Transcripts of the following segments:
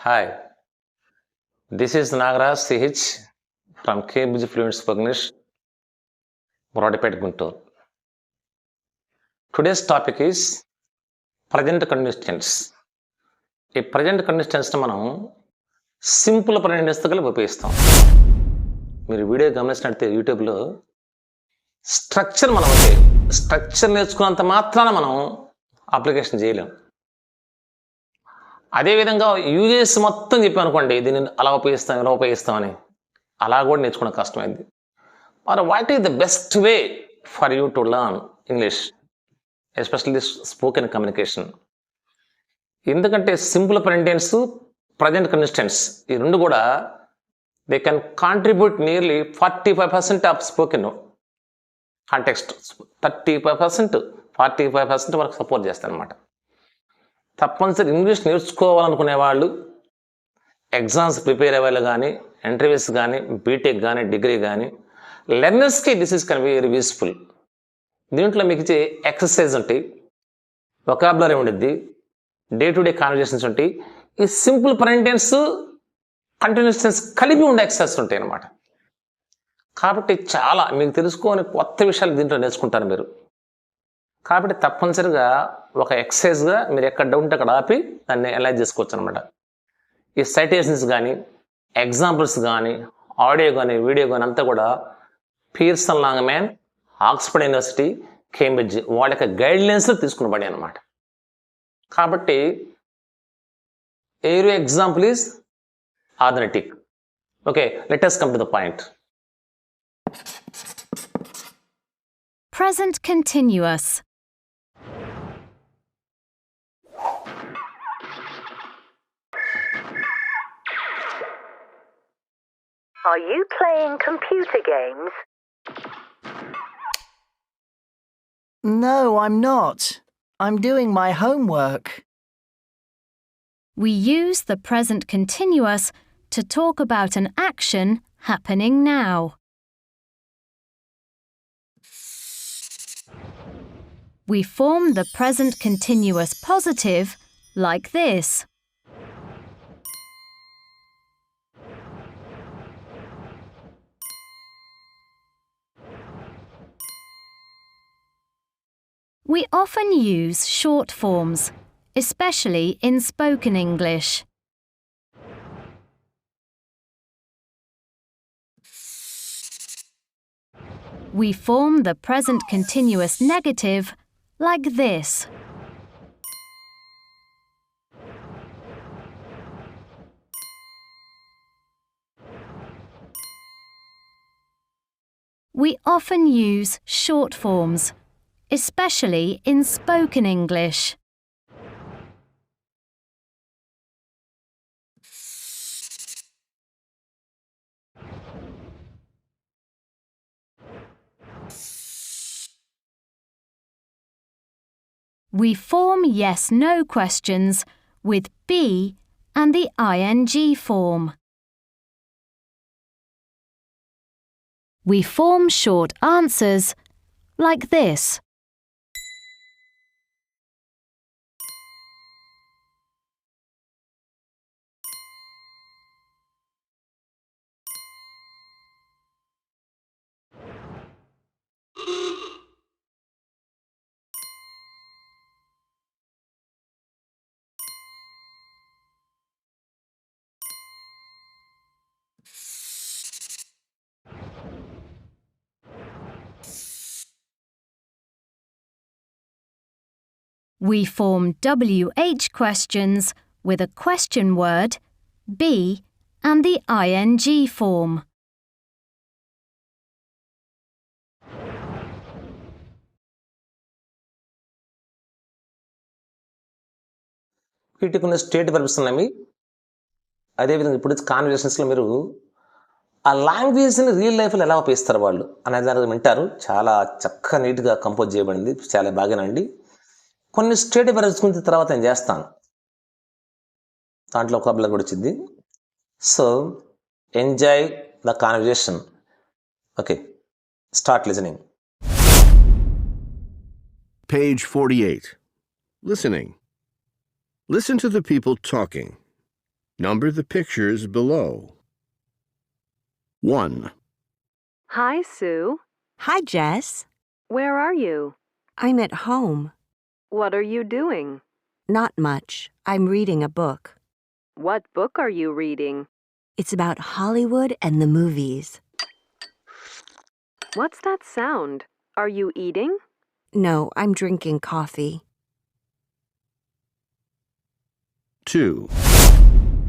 Hi, this is Nagaraj CH from Cambridge Fluent Spanish, Brodipet, Guntur. Today's topic is present continuous tense. ఈ present continuous టెన్స్ని మనం simple present టెన్స్తో కలిపి ఉపయోగిస్తాం. మీరు video గమనించినట్లయితే యూట్యూబ్లో structure మనం స్ట్రక్చర్ నేర్చుకున్నంత మాత్రాన మనం అప్లికేషన్ చేయలేం. అదేవిధంగా యూజెస్ మొత్తం చెప్పామనుకోండి, దీన్ని అలా ఉపయోగిస్తాం ఇలా ఉపయోగిస్తామని, అలా కూడా నేర్చుకోవడం కష్టమైంది. మరి what is the best way for you to learn English, especially spoken communication? ఎందుకంటే simple present tense, present continuous tense ఈ రెండు కూడా they can contribute nearly 45% of spoken context. 35%, 45% వరకు సపోర్ట్ చేస్తాను అనమాట. తప్పనిసరి ఇంగ్లీష్ నేర్చుకోవాలనుకునే వాళ్ళు, ఎగ్జామ్స్ ప్రిపేర్ అయ్యే వాళ్ళు కానీ, ఇంటర్వ్యూస్ కానీ, బీటెక్ కానీ, డిగ్రీ కానీ, లెర్నర్స్కి this is can be very useful. దీంట్లో మీకు ఇచ్చే ఎక్సర్సైజ్ ఉంటాయి, వొకాబులరీ ఉండిద్ది, డే టు డే కాన్వర్జేషన్స్ ఉంటాయి. ఈ simple present tense, continuous tense కలిపి ఉండే ఎక్సర్సైజ్ ఉంటాయి అన్నమాట. కాబట్టి చాలా మీకు తెలుసుకోని కొత్త విషయాలు దీంట్లో నేర్చుకుంటారు మీరు. కాబట్టి తప్పనిసరిగా ఒక ఎక్సర్సైజ్గా మీరు ఎక్కడ డౌట్ ఉంటే అక్కడ ఆపి దాన్ని అనలైజ్ చేసుకోవచ్చు అనమాట. ఈ సైటేషన్స్ కానీ, ఎగ్జాంపుల్స్ కానీ, ఆడియో కానీ, వీడియో కానీ అంతా కూడా Pearson Longman, Oxford University, Cambridge వాళ్ళ యొక్క గైడ్లైన్స్లో తీసుకునబడి అనమాట. కాబట్టి ఏరియో example is authentic. Okay, let us come to the point. Present continuous. Are you playing computer games? No, I'm not. I'm doing my homework. We use the present continuous to talk about an action happening now. We form the present continuous positive like this. We often use short forms, especially in spoken English. We form the present continuous negative like this. We often use short forms, especially in spoken English. We form yes-no questions with be and the ing form. We form short answers like this. We form WH questions with a question word, be, and the ing form. వీటికి ఉన్న state verbs ఉన్నాయి. అదేవిధంగా ఇప్పుడు కాన్వర్జేషన్స్లో మీరు ఆ లాంగ్వేజ్ని real లైఫ్లో ఎలా ఉపయోగిస్తారు వాళ్ళు అనే దాన్ని వింటారు. చాలా చక్కగా నీట్గా కంపోజ్ చేయబడింది, చాలా బాగానండి. కొన్ని స్టేట్ వర్బ్స్ గురించి తర్వాత నేను చేస్తాను, దాంట్లో ఒక కూడా వచ్చింది. So enjoy the conversation. Okay, start listening. Page 48. Listening. Listen to the people talking. Number the pictures below. 1, Hi, Sue. Hi, Jess. Where are you? I'm at home. What are you doing? Not much. I'm reading a book. What book are you reading? It's about Hollywood and the movies. What's that sound? Are you eating? No, I'm drinking coffee. 2,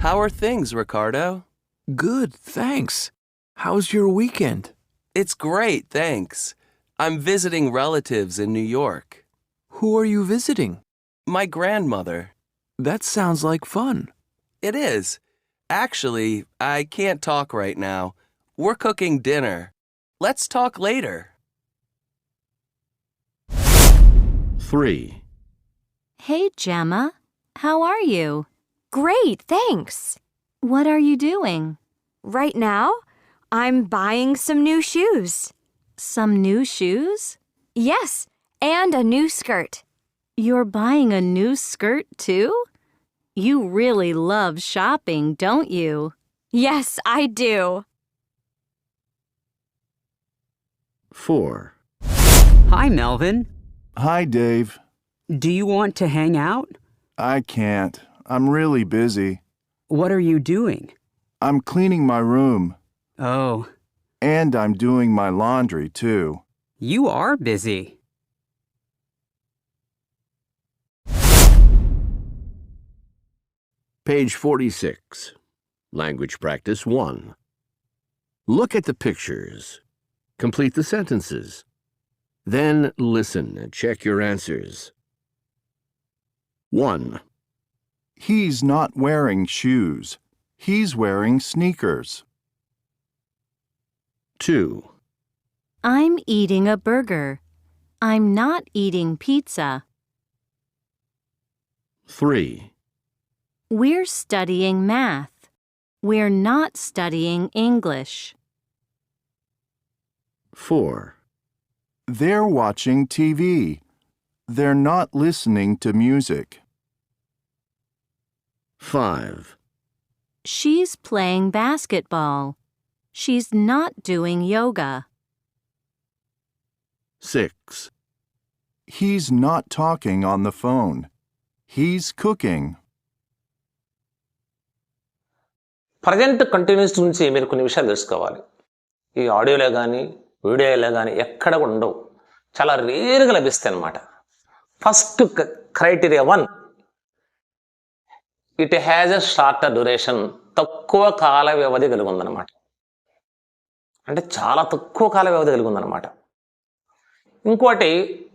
How are things, Ricardo? Good, thanks. How's your weekend? It's great, thanks. I'm visiting relatives in New York. Who are you visiting? My grandmother. That sounds like fun. It is. Actually, I can't talk right now. We're cooking dinner. Let's talk later. 3, Hey, Gemma. How are you? Great, thanks. What are you doing? Right now, I'm buying some new shoes. Some new shoes? Yes, and a new skirt. You're buying a new skirt, too? You really love shopping, don't you? Yes, I do. 4, Hi, Melvin. Hi, Dave. Do you want to hang out? I can't. I'm really busy. What are you doing? I'm cleaning my room. Oh, And I'm doing my laundry, too. you are busy. Page 46. Language Practice 1. Look at the pictures. Complete the sentences. Then listen and check your answers. 1, He's not wearing shoes. He's wearing sneakers. 2, I'm eating a burger. I'm not eating pizza. 3, We're studying math. We're not studying English. 4, They're watching TV. They're not listening to music. 5, She's playing basketball. She's not doing yoga. 6, He's not talking on the phone. He's cooking. Present continuous నుంచి మీరు కొన్ని విషయాలు తెలుసుకోవాలి. ఈ ఆడియోలో కానీ వీడియోలో కానీ ఎక్కడ కూడా ఉండవు, చాలా రేరుగా లభిస్తాయి అన్నమాట. First criteria 1, it has a shorter duration. తక్కువ కాల వ్యవధి కలిగి ఉందన్నమాట. అంటే చాలా తక్కువ కాల వ్యవధి కలిగి ఉందన్నమాట. ఇంకోటి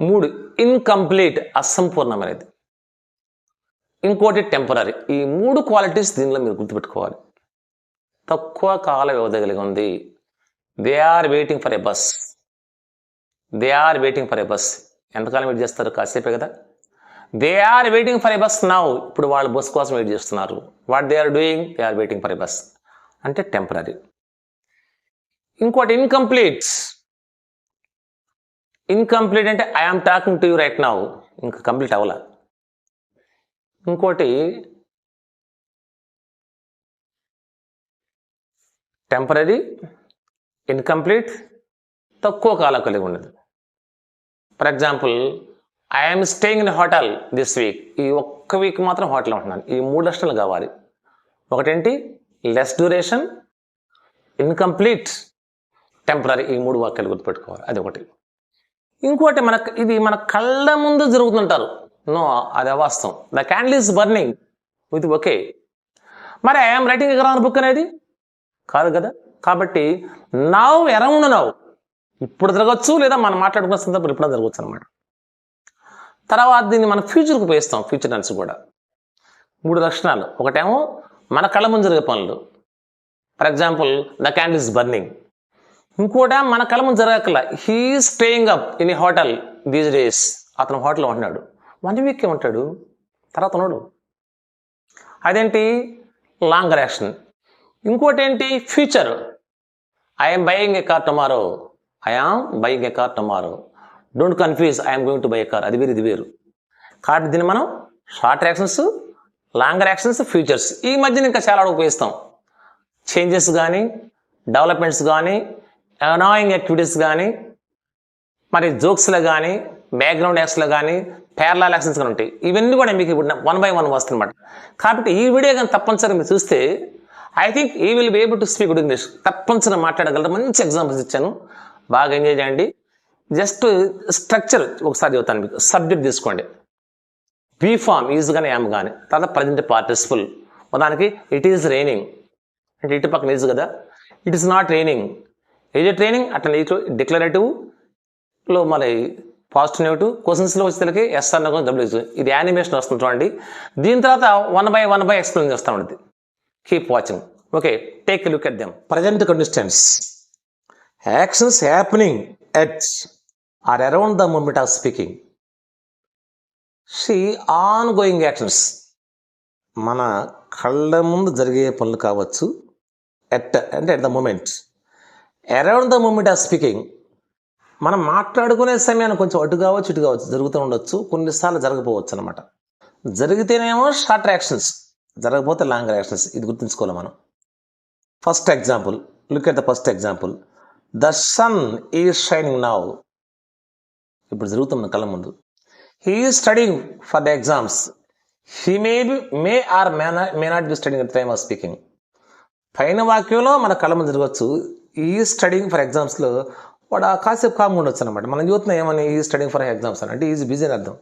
3, ఇన్కంప్లీట్, అసంపూర్ణమైనది. ఇంకోటి టెంపరీ. ఈ 3 క్వాలిటీస్ దీనిలో మీరు గుర్తుపెట్టుకోవాలి. తక్కువ కాల వ్యవధి కలిగి ఉంది. They are waiting for a bus. They are waiting for a bus. ఎంతకాలం వెయిట్ చేస్తారు? కాసేపే కదా. They are waiting for a bus now. ఇప్పుడు వాళ్ళు బస్ కోసం వెయిట్ చేస్తున్నారు. What they are doing? They are waiting for a bus. అంటే temporary. ఇంకోటి ఇన్కంప్లీట్. ఇన్కంప్లీట్ అంటే I am talking to you right now. ఇంకా కంప్లీట్ అవ్వాల. ఇంకోటి టెంపరీ, ఇన్కంప్లీట్, తక్కువ కాలం కలిగి ఉన్నది. For example, I'm staying in hotel this week. ఈ ఒక్క వీక్ మాత్రం హోటల్లో ఉంటున్నాను. ఈ 3 లక్షణాలు కావాలి. ఒకటేంటి? Less duration, incomplete, temporary. ఈ 3 వాక్యాలు గుర్తుపెట్టుకోవాలి. అది ఒకటి. ఇంకోటి ఇది మన కళ్ళ ముందు జరుగుతుంటారు. నో, అది అవాస్తవం. The candle is burning with okay. మరి I'm writing a grammar book అనేది కాదు కదా. కాబట్టి నౌ, అరౌండ్ నౌ, ఇప్పుడు జరగచ్చు, లేదా మనం మాట్లాడుకున్న సందర్భంలో ఇప్పుడు జరగచ్చు అనమాట. తర్వాత దీన్ని మనం ఫ్యూచర్కి ఉపయోగిస్తాం. ఫ్యూచర్ టెన్స్ కూడా 3 లక్షణాలు. ఒకటేమో మన కళ్ళ ముందు జరిగే పనులు. For example, the candle is burning. ఇంకోట మన కళ్ళ ముందు జరగక్కల. He staying up in a hotel these days. అతను హోటల్లో ఉంటున్నాడు. 1 వీకే ఉంటాడు, తర్వాత ఉన్నాడు. అదేంటి? Longer action. ఇంకోటి ఏంటి? Future. I'm buying a car tomorrow. I'm buying a car tomorrow. Don't confuse, I'm going to buy a car. అది వేరు, ఇది వేరు. కాబట్టి దీన్ని మనం short actions, longer actions futures. ఈ మధ్యన ఇంకా చాలా ఉపయోగిస్తాం. చేంజెస్ కానీ, డెవలప్మెంట్స్ కానీ, అనాయింగ్ యాక్టివిటీస్ కానీ, మరి జోక్స్లో కానీ, బ్యాక్గ్రౌండ్ యాక్స్లో కానీ, ప్యారలల్ యాక్షన్స్ కానీ ఉంటాయి. ఇవన్నీ కూడా మీకు ఇప్పుడు 1 by 1 వస్తుందన్నమాట. కాబట్టి ఈ వీడియో కానీ తప్పనిసరిగా మీరు చూస్తే ఐ థింక్ ఈ will be able to speak good English. తప్పనిసరిగా మాట్లాడగలరు. మంచి ఎగ్జాంపుల్స్ ఇచ్చాను, బాగా ఎంజాయ్ చేయండి. జస్ట్ స్ట్రక్చర్ ఒకసారి చెబుతాను మీకు. సబ్జెక్ట్ తీసుకోండి. బీ ఫామ్ ఈజ్ కానీ యామ్ కానీ, తర్వాత ప్రజెంట్ పార్టిసిపుల్. ఉదాహరణకి ఇట్ ఈజ్ రైనింగ్ అంటే ఇటు పక్కన ఈజ్ కదా, it is not raining. Is it raining అట్లా డిక్లరేటివ్లో మరి పాజిటివ్ నెగిటివ్, క్వశ్చన్స్లో వచ్చేసరికి ఎస్ఆర్ డబ్ల్యూజ్. ఇది యానిమేషన్ వస్తుంది చూడండి. దీని తర్వాత 1 by 1 ఎక్స్ప్లెయిన్ చేస్తూ ఉంటుంది. Keep watching. Okay, take a look at them. Present conditions, actions happening at or around the moment of speaking. Ongoing actions, మన కళ్ళ ముందు జరిగే పనులు కావచ్చు. ఎట్ అంటే at the moment. Around the moment of speaking, మనం మాట్లాడుకునే సమయాన్ని కొంచెం అటు కావచ్చు ఇటు కావచ్చు, జరుగుతూ ఉండొచ్చు. కొన్నిసార్లు జరగకపోవచ్చు అనమాట. జరిగితేనేమో షార్ట్ యాక్షన్స్, జరగకపోతే లాంగర్ యాక్షన్స్. ఇది గుర్తుంచుకోవాలి మనం. First example, look at the first example. The sun is shining now. ఇప్పుడు జరుగుతున్న కళ్ళ ముందు. He is studying for the exams. He may or may not be studying at the time of speaking. పైన వాక్యంలో మన కళ్ళ ముందు జరగవచ్చు. ఈ స్టడీయింగ్ ఫర్ ఎగ్జామ్స్లో వాడు కాసేపు కామ్గా ఉండొచ్చు అనమాట. మనం చూస్తున్నాం ఏమని, ఈ స్టడీయింగ్ ఫర్ ఎగ్జామ్స్ అని, అంటే ఈజ్ బిజీ అని అర్థం.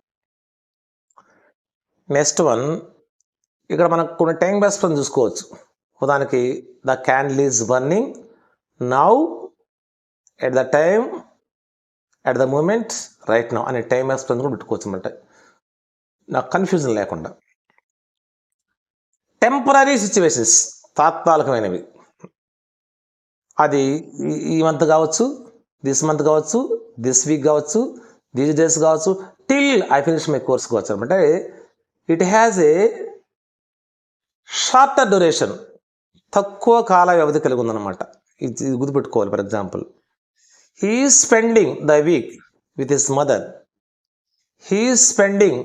నెక్స్ట్ వన్, ఇక్కడ మనకు కొన్ని టైం బేస్డ్ చూసుకోవచ్చు. ఉదాహరణకి the candle is burning now, at the time, at the moment, right now అనే టైం బేస్డ్ కూడా పెట్టుకోవచ్చు అనమాట, నాకు కన్ఫ్యూజన్ లేకుండా. టెంపరీ సిచ్యువేషన్స్, తాత్కాలికమైనవి. అది ఈ మంత్ కావచ్చు, దిస్ మంత్ కావచ్చు, దిస్ వీక్ కావచ్చు, దీస్ డేస్ కావచ్చు, till I finish my course కావచ్చు అనమాట. It has a shorter duration, తక్కువ కాల వ్యవధి కలిగి ఉందన్నమాట. ఇది గుర్తుపెట్టుకోవాలి. For example, he is spending the week with his mother. He is spending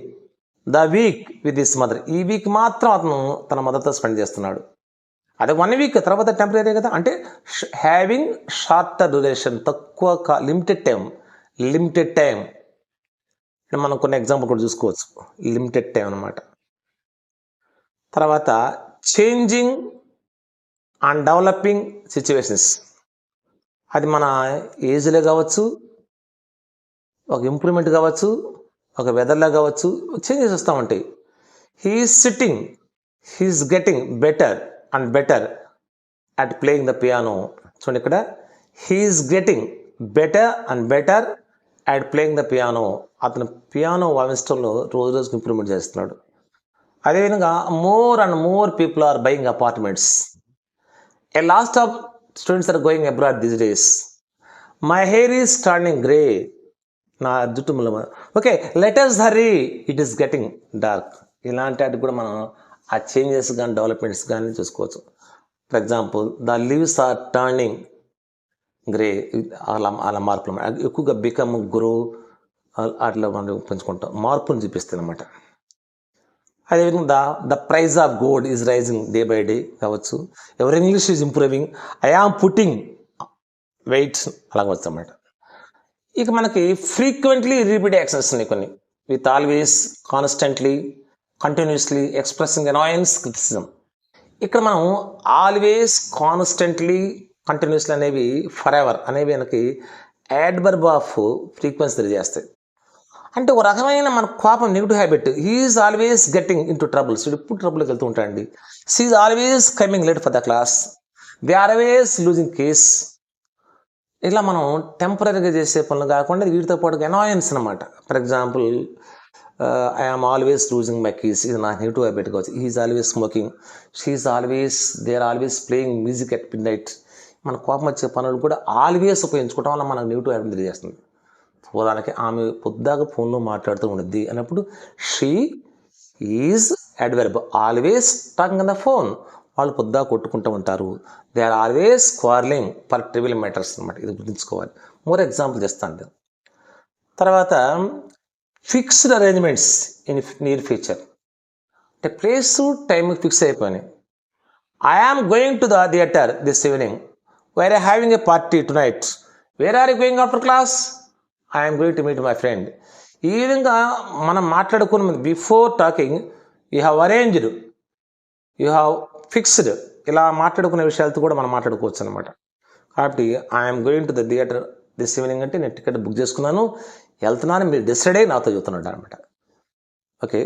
the week with his mother. ఈ వీక్ మాత్రం అతను తన మదర్తో స్పెండ్ చేస్తున్నాడు. అదే 1 week, తర్వాత టెంపరీ కదా. అంటే హ్యావింగ్ షార్టర్ డ్యూరేషన్, తక్కువ లిమిటెడ్ టైం. మనం కొన్ని ఎగ్జాంపుల్ కూడా చూసుకోవచ్చు. లిమిటెడ్ టైం అనమాట. తర్వాత చేంజింగ్ అండ్ డెవలపింగ్ సిచ్యువేషన్స్. అది మన ఏజ్లో కావచ్చు, ఒక ఇంప్రూవ్మెంట్ కావచ్చు, ఒక వెదర్లో కావచ్చు, చేంజెస్ వస్తూ ఉంటాయి. He is sitting, he is getting better and better at playing the piano. చూడండి ఇక్కడ, he is getting better and better at playing the piano. అతను పియానో వాయించడంలో రోజు రోజుకి ఇంప్రూవ్మెంట్ చేస్తున్నాడు. అదేవిధంగా more and more people are buying apartments. A lot of students are going abroad these days. My hair is turning grey. నా జుట్టు okay, let us hurry, it is getting dark. ఇలాంటి వాటికి కూడా మనం ఆ చేంజెస్ కానీ డెవలప్మెంట్స్ కానీ చూసుకోవచ్చు. For example, the leaves are turning grey. అలా మార్పులు ఎక్కువగా బికమ్, గ్రో, అట్లా మనం పెంచుకుంటాం. మార్పును చూపిస్తుంది అనమాట. అదేవిధంగా the price of gold is rising day by day కావచ్చు. ఎవరి English is improving. I am putting weights, అలాగవచ్చు అన్నమాట. ఇక మనకి ఫ్రీక్వెంట్లీ రిపీట్ యాక్షన్స్ ఉన్నాయి కొన్ని. With always, constantly, continuously, expressing annoyance, criticism. ఇక్కడ మనం ఆల్వేస్, కాన్స్టెంట్లీ, కంటిన్యూస్లీ అనేవి, ఫర్ ఎవర్ అనేవి మనకి యాడ్వర్బ్ ఆఫ్ ఫ్రీక్వెన్సీ తెలియజేస్తాయి. అంటే ఒక రకమైన మన కోపం, negative habit. He's always getting into troubles. ఇప్పుడు ట్రబుల్కి వెళ్తూ ఉంటాయండి. She's always coming late for the class. They are always losing case. ఇలా మనం టెంపరీగా చేసే పనులు కాకుండా వీటితో పాటు అనాయన్స్ అనమాట. For example, I am always losing my keys. ఇది నా నెగిటివ్ హ్యాబిట్ కావచ్చు. He's always smoking. She's always, they are always playing music at midnight. మన కోపం వచ్చే పనులు కూడా ఆల్వేస్ ఉపయోగించుకోవడం వల్ల మనకు నెగిటివ్ హ్యాబిట్ తెలియజేస్తుంది. ఉదాహరణకి, ఆమె పొద్దాక ఫోన్లో మాట్లాడుతూ ఉండద్ది అన్నప్పుడు she is adverb. Always talking on the phone. వాళ్ళు పొద్దా కొట్టుకుంటూ ఉంటారు. They are always quarrelling for trivial matters అనమాట. ఇది గుర్తుంచుకోవాలి. మోర్ ఎగ్జాంపుల్ చేస్తాను. తర్వాత fixed arrangements in near future. అంటే ప్లేసు టైం ఫిక్స్ అయిపోయినాయి. I am going to the theater this evening. We are having a party tonight. Where are you going after class? I am going to meet my friend. ఈ విధంగా మనం మాట్లాడుకున్న before talking you have arranged, you have fixed, ఇలా మాట్లాడుకునే విషయాలతో కూడా మనం మాట్లాడుకోవచ్చు అనమాట. కాబట్టి I'm going to the theatre this evening అంటే నేను టికెట్ బుక్ చేసుకున్నాను, వెళ్తున్నాను, మీరు డిసైడ్ అయ్యి నాతో చెబుతున్నాడు అనమాట. Okay,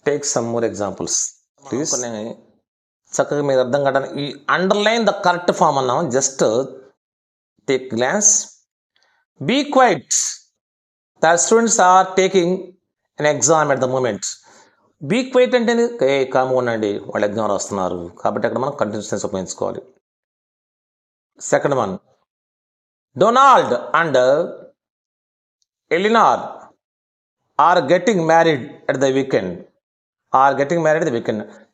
take some more examples please. చక్కగా మీరు అర్థం కావడానికి ఈ అండర్లైన్ ద కరెక్ట్ ఫామ్ అన్నాం. Just take glance. Be quiet, the students are taking an exam at the moment. Be quiet అంటే కామ్గా ఉండండి, వాళ్ళు ఎగ్జామ్ రాస్తున్నారు, కాబట్టి అక్కడ మనం కంటిన్యూస్ ఉపయోగించుకోవాలి. Second one, Donald and Elinor are getting married at the weekend.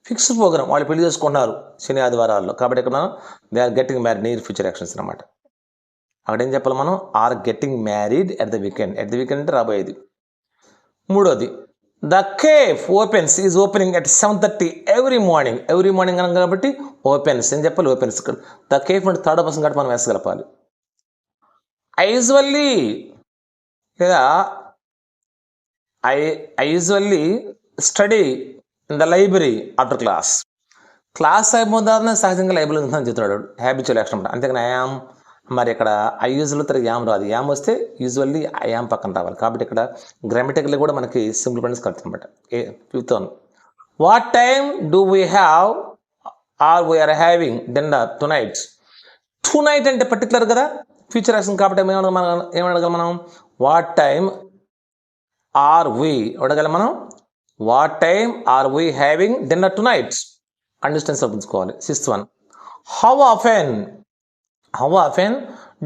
Fixed programme, వాళ్ళు పెళ్లి చేసుకుంటున్నారు శని ఆదివారాల్లో, కాబట్టి ఇక్కడ మనం they are getting married, near future actions అనమాట. అక్కడ ఏం చెప్పాలి మనం, are getting married at the weekend. At the weekend అంటే రాబోయేది. మూడోది, the cafe opens is opening at 7:30 every morning. Every morning అనం కాబట్టి ఓపెన్స్ ఏం చెప్పాలి, ఓపెన్స్. ద కేఫ్ అంటే థర్డ్ పర్సన్ కాబట్టి మనం వేసగలపాలి. ఐ యూజువల్లీ లేదా I usually study in the library after class. Class అయిపోతుందా సహజంగా లైబ్రరీ ఉంటుందని చెప్తున్నాడు, హ్యాబిచువల్ యాక్షన్ అనమాట. అంతేకాని ఐయామ్, మరి ఇక్కడ ఐ యూజువల్ తర యామ్ రాదు, యామ్ వస్తే యూజువల్లీ ఐయామ్ పక్కన రావాలి. కాబట్టి ఇక్కడ గ్రామటికల్లీ కూడా మనకి సింపుల్ ప్రెజెన్స్ కరెక్ట్ అనమాట. Fifth one, what time do we have are we're having dinner tonight. Tonight అంటే పర్టికులర్ కదా, ఫ్యూచర్ యాక్షన్ కాబట్టి ఏమడగలం మనం, వాట్ టైమ్ ఆర్ వీ అడగలం మనం, what time are we having dinner tonight. Conditions ఉపయోగించుకోవాలి. Sixth one, how often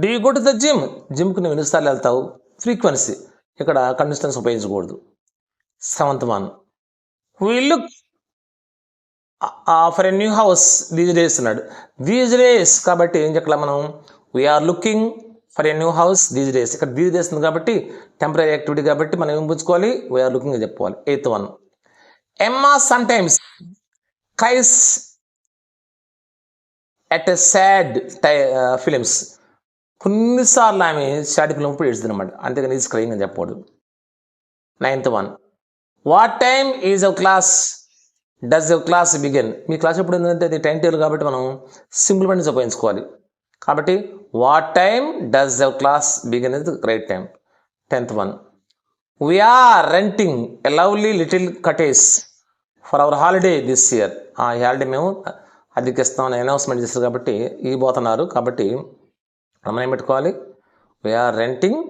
do you go to the gym. జిమ్కి నువ్వు ఎన్నిసార్లు వెళ్తావు, ఫ్రీక్వెన్సీ, ఇక్కడ కండిషన్స్ ఉపయోగించకూడదు. Seventh one, we look for a new house these days అన్నాడు. దీస్ డేస్ కాబట్టి ఏం చెప్పాలి మనం, we're looking for a new house these days. ఇక్కడ దీస్ డేస్ ఉంది కాబట్టి టెంపరీ యాక్టివిటీ కాబట్టి మనం ఏం పుచ్చుకోవాలి, వీఆర్ లుకింగ్ అని చెప్పుకోవాలి. Eighth one, Emma sometimes cries at a sad films. కొన్నిసార్లు ఆమె సాడ్ ఫిలిం ఇప్పుడు ఏడుస్తుంది అనమాట, అంతేగాని ఈజ్ క్రయింగ్ అని చెప్పకూడదు. Ninth one, what time is our class does your class begin. Me class ఎప్పుడు ఏంటంటే అది టైం టేబుల్ కాబట్టి మనం సింపుల్ పని ఉపయోగించుకోవాలి. కాబట్టి what time does your class begin is the right time. 10th one, we're renting a lovely little cottage for our holiday this year. ఈ holiday మేము అధికిస్తామని అనౌన్స్మెంట్ చేస్తారు కాబట్టి ఈ పోతున్నారు, కాబట్టి మనం ఏం పెట్టుకోవాలి, we're renting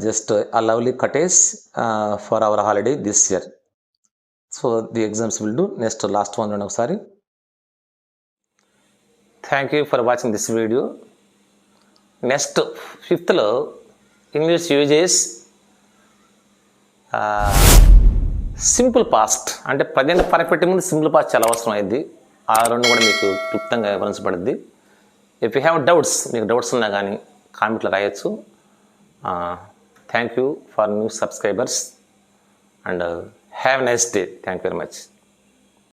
just a lovely cottage for our holiday this year. So the exams will do. Next last one ఒకసారి. Thank you for watching this video. Next 5th లో English uses సింపుల్ పాస్ట్ అంటే present perfect ముందు simple past చాలా అవసరం అయింది. ఆ రెండు కూడా మీకు క్లుప్తంగా వివరించబడింది. ఇఫ్ యూ హ్యావ్ డౌట్స్, మీకు డౌట్స్ ఉన్నా కానీ కామెంట్లో రాయొచ్చు. Thank you for new subscribers and have a nice day. Thank you very much.